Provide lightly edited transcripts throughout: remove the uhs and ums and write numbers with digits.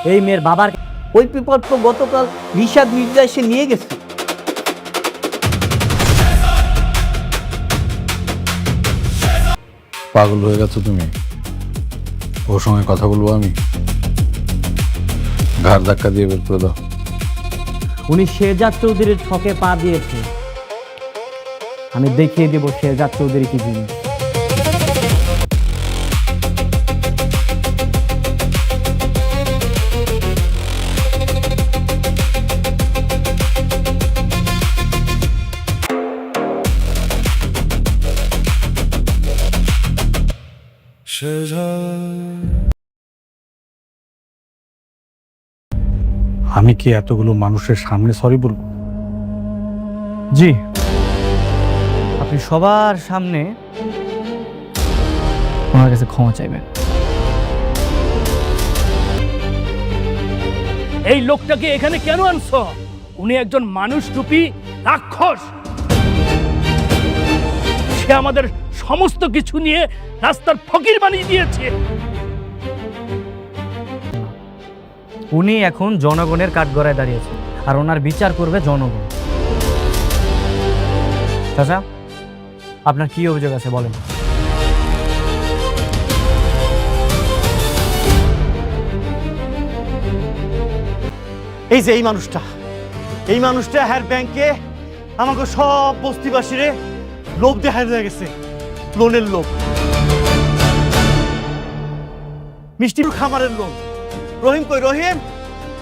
এই মেয়ের বাবার ওই পেপার তো গতকাল নিশাদ মির্জা এসে নিয়ে গেছে। পাগল হয়ে গেছো তুমি? ওর সঙ্গে কথা বলবো আমি? ঘাড় ধাক্কা দিয়ে বের করে দাও। উনি শেহজাদ চৌধুরীর ছকে পা দিয়েছে। আমি দেখিয়ে দেব শেহজাদ চৌধুরী কি জিনিস। আমি কি এতগুলো মানুষের সামনে সরি বলবো? জি, আপনি সবার সামনে ওনার কাছে ক্ষমা চাইবেন। এই লোকটাকে এখানে কেন আনছো? উনি একজন মানুষ রূপী রাক্ষস। সে আমাদের সমস্ত কিছু নিয়ে রাস্তার ফকির বানিয়ে দিয়েছে। উনি এখন জনগণের কাঠগড়ায় দাঁড়িয়েছে, আর ওনার বিচার করবে জনগণ। চাচা, আপনার কি অভিযোগ আছে বলেন। এই যে এই মানুষটা হ্যার ব্যাংকে আমাকে সব বস্তিবাসীরে লোভ দেখায় হয়ে গেছে, লোনের লোভ, মিষ্টির খামারের লোভ। রহিম কই? রহিম,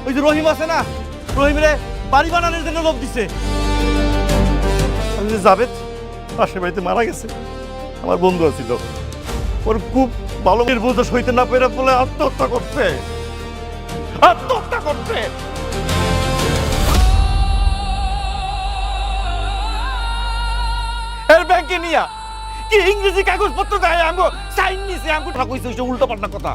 ওই যে রহিম আছে না, রহিমরে বাড়ি বানানোর জন্য লোভ দিছে। জাবেদ পাশের বাড়িতে মারা গেছে, আমার বন্ধু আছিল, ওর খুব ভালো বোঝা সইতে না পেরে বলে আত্মহত্যা করছে। এর ব্যাংকে নিয়া কি ইংরেজি কাগজপত্র দেয়, আমগো সাইন নিছে, আমগো ঠাকুইছে, ওইসব উল্টো পাল্টা কথা।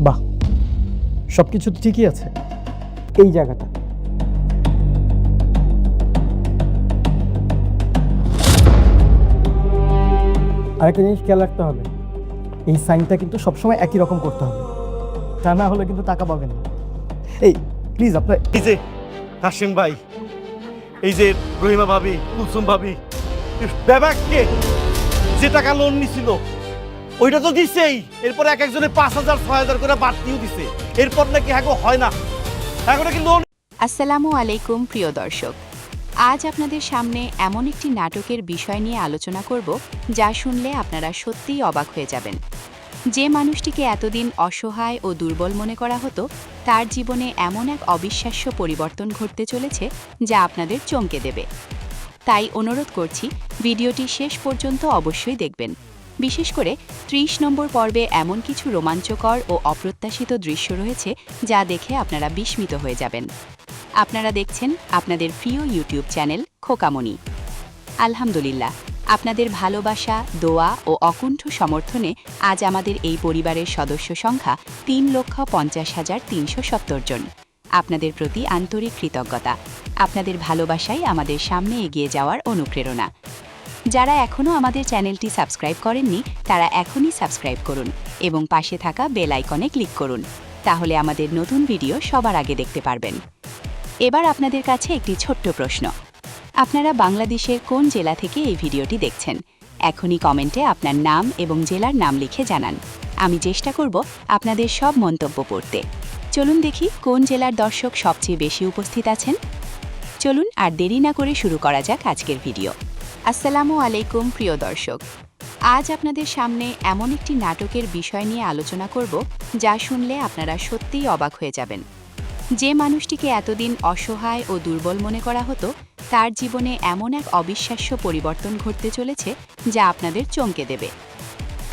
বাহ, সবকিছু তো ঠিকই আছে। এই জায়গাটা আরেকটা জিনিস খেয়াল রাখতে হবে, এই সাইনটা কিন্তু সবসময় একই রকম করতে হবে, তা না হলে কিন্তু টাকা পাবেন না। এই প্লিজ আপনার এই যে কাশিম ভাই, এই যে রহিমা ভাবি, কুলসুম ভাবি, ব্যাবাককে যে টাকা লোন নিছিল ওইটা তো দিছেই, এরপর এক একজনে 5,000 6,000 করে বাড়তিও দিছে, এরপর নাকি হ্যাঁ হয় না, এখন কি লোন। আসসালামু আলাইকুম প্রিয় দর্শক, আজ আপনাদের সামনে এমন একটি নাটকের বিষয় নিয়ে আলোচনা করব যা শুনলে আপনারা সত্যিই অবাক হয়ে যাবেন। যে মানুষটিকে এতদিন অসহায় ও দুর্বল মনে করা হতো, তার জীবনে এমন এক অবিশ্বাস্য পরিবর্তন ঘটতে চলেছে যা আপনাদের চমকে দেবে। তাই অনুরোধ করছি, ভিডিওটি শেষ পর্যন্ত অবশ্যই দেখবেন। বিশেষ করে 30 নম্বর পর্বে এমন কিছু রোমাঞ্চকর ও অপ্রত্যাশিত দৃশ্য রয়েছে যা দেখে আপনারা বিস্মিত হয়ে যাবেন। আপনারা দেখছেন আপনাদের প্রিয় ইউটিউব চ্যানেল খোকামণি। আলহামদুলিল্লাহ, আপনাদের ভালোবাসা, দোয়া ও অকুণ্ঠ সমর্থনে আজ আমাদের এই পরিবারের সদস্য সংখ্যা 3,50,370 জন। আপনাদের প্রতি আন্তরিক কৃতজ্ঞতা। আপনাদের ভালোবাসাই আমাদের সামনে এগিয়ে যাওয়ার অনুপ্রেরণা। যারা এখনও আমাদের চ্যানেলটি সাবস্ক্রাইব করেননি, তারা এখনই সাবস্ক্রাইব করুন এবং পাশে থাকা বেল আইকনে ক্লিক করুন, তাহলে আমাদের নতুন ভিডিও সবার আগে দেখতে পারবেন। এবার আপনাদের কাছে একটি ছোট্ট প্রশ্ন। আপনারা বাংলাদেশের কোন জেলা থেকে এই ভিডিওটি দেখছেন? এখনই কমেন্টে আপনার নাম এবং জেলার নাম লিখে জানান। আমি চেষ্টা করব আপনাদের সব মন্তব্য পড়তে। চলুন দেখি কোন জেলার দর্শক সবচেয়ে বেশি উপস্থিত আছেন। চলুন আর দেরি না করে শুরু করা যাক আজকের ভিডিও। আসসালামু আলাইকুম প্রিয় দর্শক, আজ আপনাদের সামনে এমন একটি নাটকের বিষয় নিয়ে আলোচনা করব যা শুনলে আপনারা সত্যিই অবাক হয়ে যাবেন। যে মানুষটিকে এতদিন অসহায় ও দুর্বল মনে করা হতো, তার জীবনে এমন এক অবিশ্বাস্য পরিবর্তন ঘটতে চলেছে যা আপনাদের চমকে দেবে।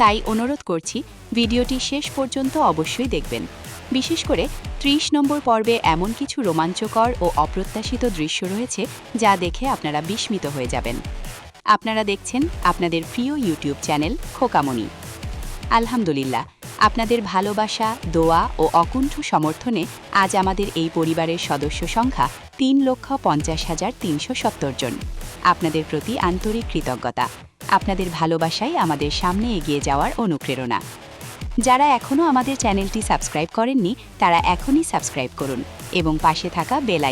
তাই অনুরোধ করছি, ভিডিওটি শেষ পর্যন্ত অবশ্যই দেখবেন। বিশেষ করে 30 নম্বর পর্বে এমন কিছু রোমাঞ্চকর ও অপ্রত্যাশিত দৃশ্য রয়েছে যা দেখে আপনারা বিস্মিত হয়ে যাবেন। আপনারা দেখছেন আপনাদের প্রিয় ইউটিউব চ্যানেল খোকামণি। আলহামদুলিল্লাহ, আপনাদের ভালোবাসা, দোয়া ও অকুণ্ঠ সমর্থনে আজ আমাদের এই পরিবারের সদস্য সংখ্যা 3,50,370 জন। আপনাদের প্রতি আন্তরিক কৃতজ্ঞতা। আপনাদের ভালোবাসাই আমাদের সামনে এগিয়ে যাওয়ার অনুপ্রেরণা। যারা এখনও আমাদের চ্যানেলটি সাবস্ক্রাইব করেননি তারা এখনই সাবস্ক্রাইব করুন এবং পাশে থাকা বেল